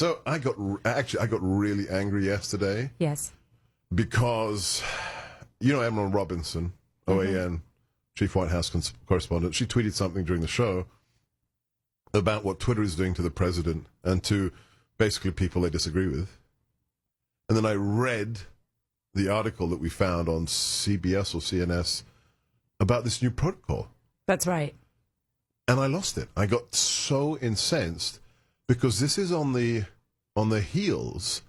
So I got really angry yesterday. Yes. Because, you know, Emerald Robinson, OAN, Chief White House Correspondent, she tweeted something during the show about what Twitter is doing to the president and to basically people they disagree with. And then I read the article that we found on CBS or CNS about this new protocol. That's right. And I lost it. I got so incensed because this is on the heels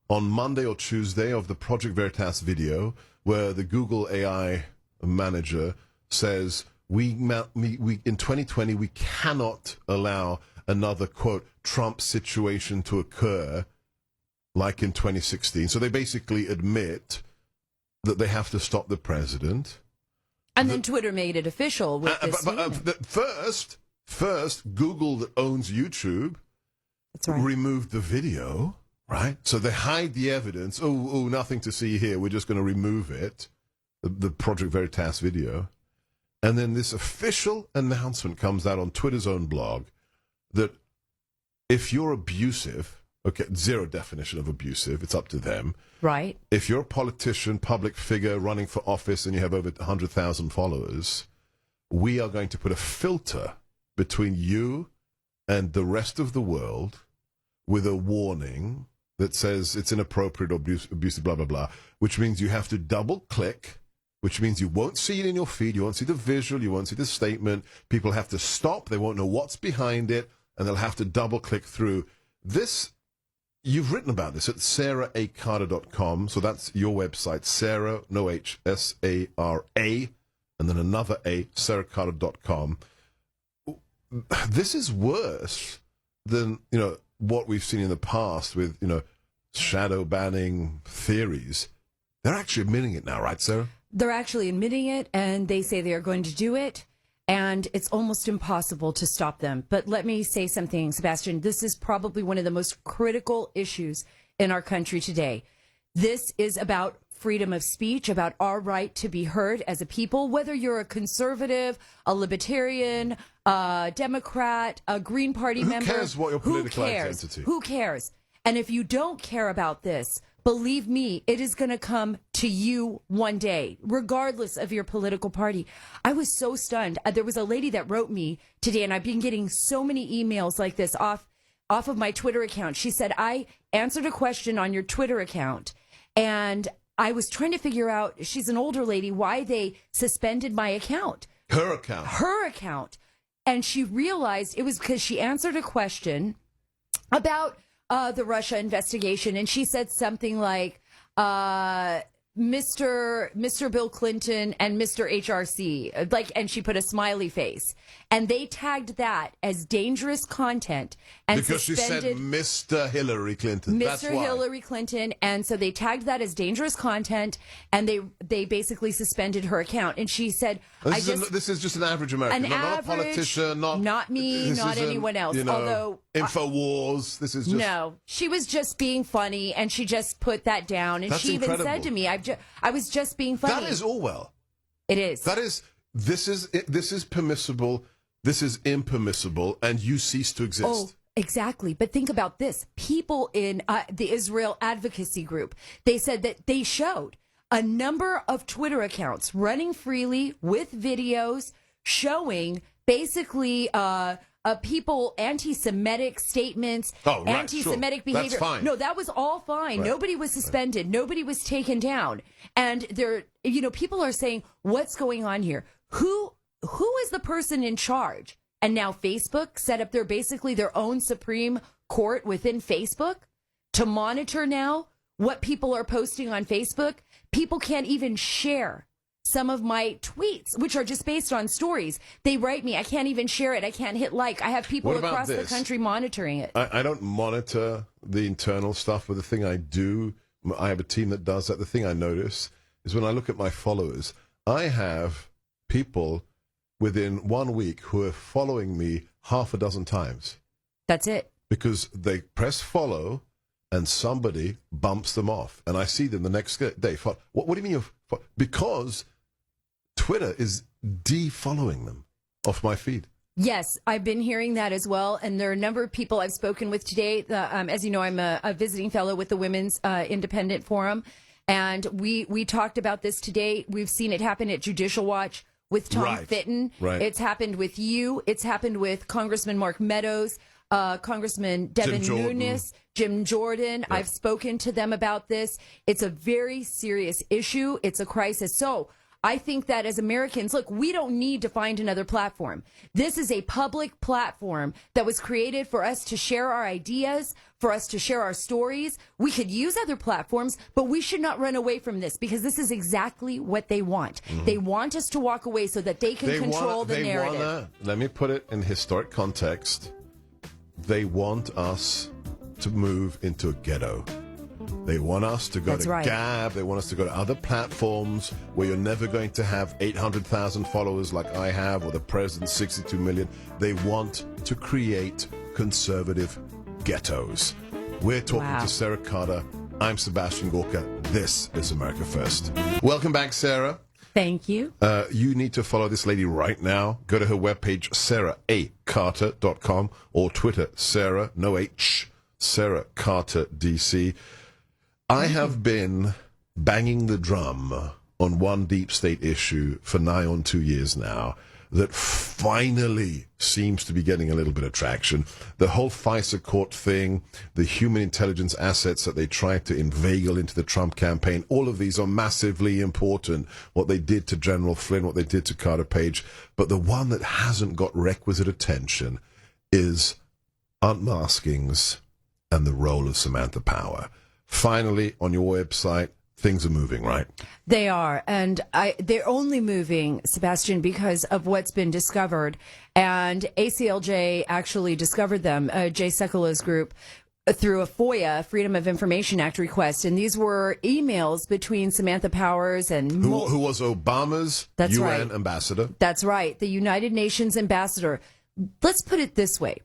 on Monday or Tuesday of the Project Veritas video where the Google AI manager says we in 2020 we cannot allow another, quote, Trump situation to occur like in 2016. So they basically admit that they have to stop the president. And then Twitter made it official with this statement. First, Google that owns YouTube That's right. removed the video, right? So they hide the evidence. Oh, nothing to see here. We're just going to remove it, the Project Veritas video. And then this official announcement comes out on Twitter's own blog that if you're abusive, okay, zero definition of abusive, it's up to them. Right. If you're a politician, public figure running for office and you have over 100,000 followers, we are going to put a filter between you and the rest of the world with a warning that says it's inappropriate or abusive, blah, blah, blah, which means you have to double click, which means you won't see it in your feed, you won't see the visual, you won't see the statement. People have to stop, they won't know what's behind it, and they'll have to double click through. This, you've written about this at saracarter.com, so that's your website, Sara, no H, S-A-R-A, and then another A, saracarter.com. This is worse than, what we've seen in the past with, shadow banning theories. They're actually admitting it now, right, Sara? They're actually admitting it, and they say they are going to do it, and it's almost impossible to stop them. But let me say something, Sebastian. This is probably one of the most critical issues in our country today. This is about freedom of speech, about our right to be heard as a people, whether you're a conservative, a libertarian, a Democrat, a Green Party member. Who cares what your political identity? Who cares? And if you don't care about this, believe me, it is going to come to you one day, regardless of your political party. I was so stunned. There was a lady that wrote me today, and I've been getting so many emails like this off of my Twitter account. She said, I answered a question on your Twitter account, and I was trying to figure out, she's an older lady, why they suspended my account. Her account. And she realized it was because she answered a question about the Russia investigation. And she said something like, Mr. Bill Clinton and Mr. HRC, and she put a smiley face, and they tagged that as dangerous content and because suspended she said Mr. Hillary Clinton. Mr. Hillary Clinton, and so they tagged that as dangerous content, and they basically suspended her account. And she said, This is just an average American, not a politician, not me, not anyone else. Although InfoWars, this is just she was just being funny, and she just put that down, and she even said to me, I was just being funny. That is Orwell. It is. This is permissible. This is impermissible, and you cease to exist. Oh, exactly. But think about this. People in the Israel advocacy group, they said that they showed a number of Twitter accounts running freely with videos showing basically people, anti-Semitic statements, anti-Semitic behavior. That's fine. No, that was all fine. Right. Nobody was suspended. Right. Nobody was taken down. And people are saying, what's going on here? Who is the person in charge? And now Facebook set up their own Supreme Court within Facebook to monitor now what people are posting on Facebook. People can't even share some of my tweets, which are just based on stories. They write me, I can't even share it. I can't hit like. I have people across the country monitoring it. I don't monitor the internal stuff, but the thing I do, I have a team that does that. The thing I notice is when I look at my followers, I have people within 1 week who are following me half a dozen times. That's it. Because they press follow and somebody bumps them off. And I see them the next day. What do you mean? Because Twitter is de-following them off my feed. Yes, I've been hearing that as well. And there are a number of people I've spoken with today. As you know, I'm a visiting fellow with the Women's Independent Forum. And we talked about this today. We've seen it happen at Judicial Watch with Tom Fitton. Right. It's happened with you. It's happened with Congressman Mark Meadows, Congressman Devin Nunes, Jim Jordan. Yeah. I've spoken to them about this. It's a very serious issue. It's a crisis. So I think that as Americans, look, we don't need to find another platform. This is a public platform that was created for us to share our ideas, for us to share our stories. We could use other platforms, but we should not run away from this because this is exactly what they want. Mm-hmm. They want us to walk away so that they can control the narrative. Let me put it in historic context. They want us to move into a ghetto. They want us to go to Gab. They want us to go to other platforms where you're never going to have 800,000 followers like I have, or the president 62 million. They want to create conservative ghettos. We're talking to Sara Carter. I'm Sebastian Gorka. This is America First. Welcome back, Sara. Thank you. You need to follow this lady right now. Go to her webpage, saraacarter.com, or Twitter, Sara, no H, Sara Carter DC. I have been banging the drum on one deep state issue for nigh on 2 years now that finally seems to be getting a little bit of traction. The whole FISA court thing, the human intelligence assets that they tried to inveigle into the Trump campaign, all of these are massively important. What they did to General Flynn, what they did to Carter Page. But the one that hasn't got requisite attention is unmaskings and the role of Samantha Power. Finally, on your website, things are moving, right? They are. And they're only moving, Sebastian, because of what's been discovered. And ACLJ actually discovered them, Jay Sekolo's group, through a FOIA, Freedom of Information Act request. And these were emails between Samantha Powers and... Who was Obama's UN ambassador. That's right. The United Nations ambassador. Let's put it this way.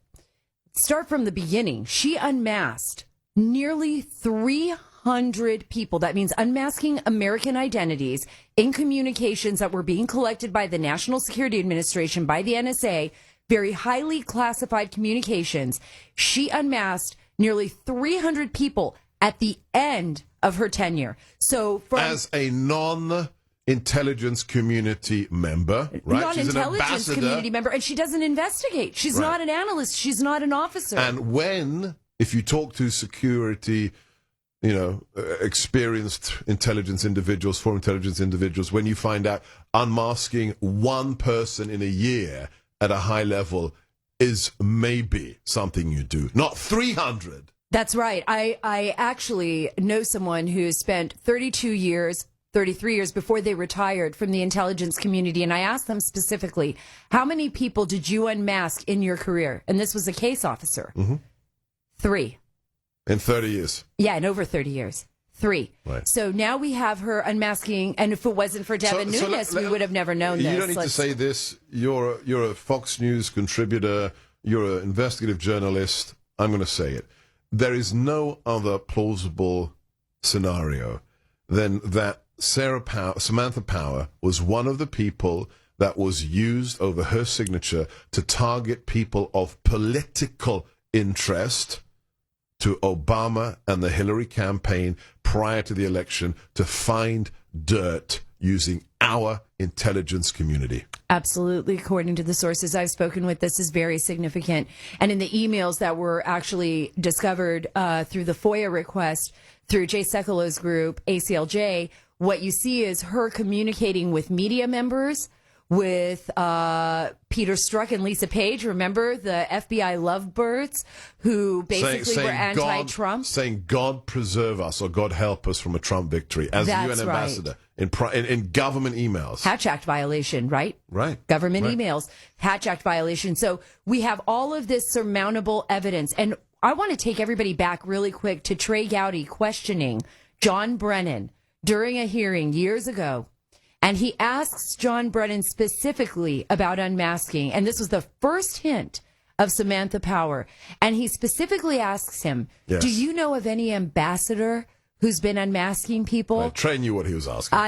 Start from the beginning. She unmasked nearly 300 people. That means unmasking American identities in communications that were being collected by the National Security Administration, by the NSA, very highly classified communications. She unmasked nearly 300 people at the end of her tenure. So as a non-intelligence community member, right? Non-intelligence community member, and she doesn't investigate. She's not an analyst. She's not an officer. And if you talk to security, experienced intelligence individuals, foreign intelligence individuals, when you find out unmasking one person in a year at a high level is maybe something you do, not 300. That's right. I actually know someone who spent 33 years before they retired from the intelligence community. And I asked them specifically, how many people did you unmask in your career? And this was a case officer. Mm-hmm. 3. In 30 years. Yeah, in over 30 years. 3. Right. So now we have her unmasking, and if it wasn't for Devin Nunes, we would have never known this. You don't need to say this. You're a Fox News contributor. You're an investigative journalist. I'm going to say it. There is no other plausible scenario than that Samantha Power was one of the people that was used over her signature to target people of political interest to Obama and the Hillary campaign prior to the election to find dirt using our intelligence community. Absolutely. According to the sources I've spoken with, this is very significant. And in the emails that were actually discovered through the FOIA request, through Jay Sekolo's group, ACLJ, what you see is her communicating with media members, with Peter Strzok and Lisa Page, remember, the FBI lovebirds who basically were anti-Trump? Saying, God preserve us or God help us from a Trump victory as a UN ambassador in government emails. Hatch Act violation, right? Right. Government emails, Hatch Act violation. So we have all of this surmountable evidence. And I want to take everybody back really quick to Trey Gowdy questioning John Brennan during a hearing years ago. And he asks John Brennan specifically about unmasking. And this was the first hint of Samantha Power. And he specifically asks him, do you know of any ambassador who's been unmasking people? Trey knew what he was asking.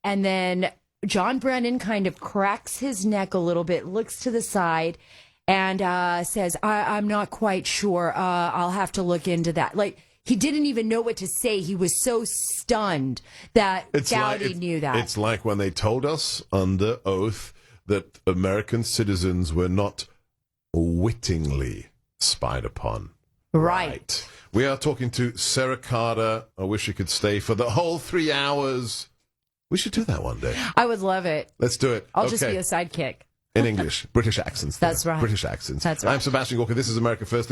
And then John Brennan kind of cracks his neck a little bit, looks to the side, and says, I'm not quite sure. I'll have to look into that. Like, he didn't even know what to say. He was so stunned that Dowdy knew that. It's like when they told us under oath that American citizens were not wittingly spied upon. Right. We are talking to Sara Carter. I wish you could stay for the whole 3 hours. We should do that one day. I would love it. Let's do it. I'll just be a sidekick. In English. British accents. That's right. British accents. That's right. I'm Sebastian Gorka. This is America First.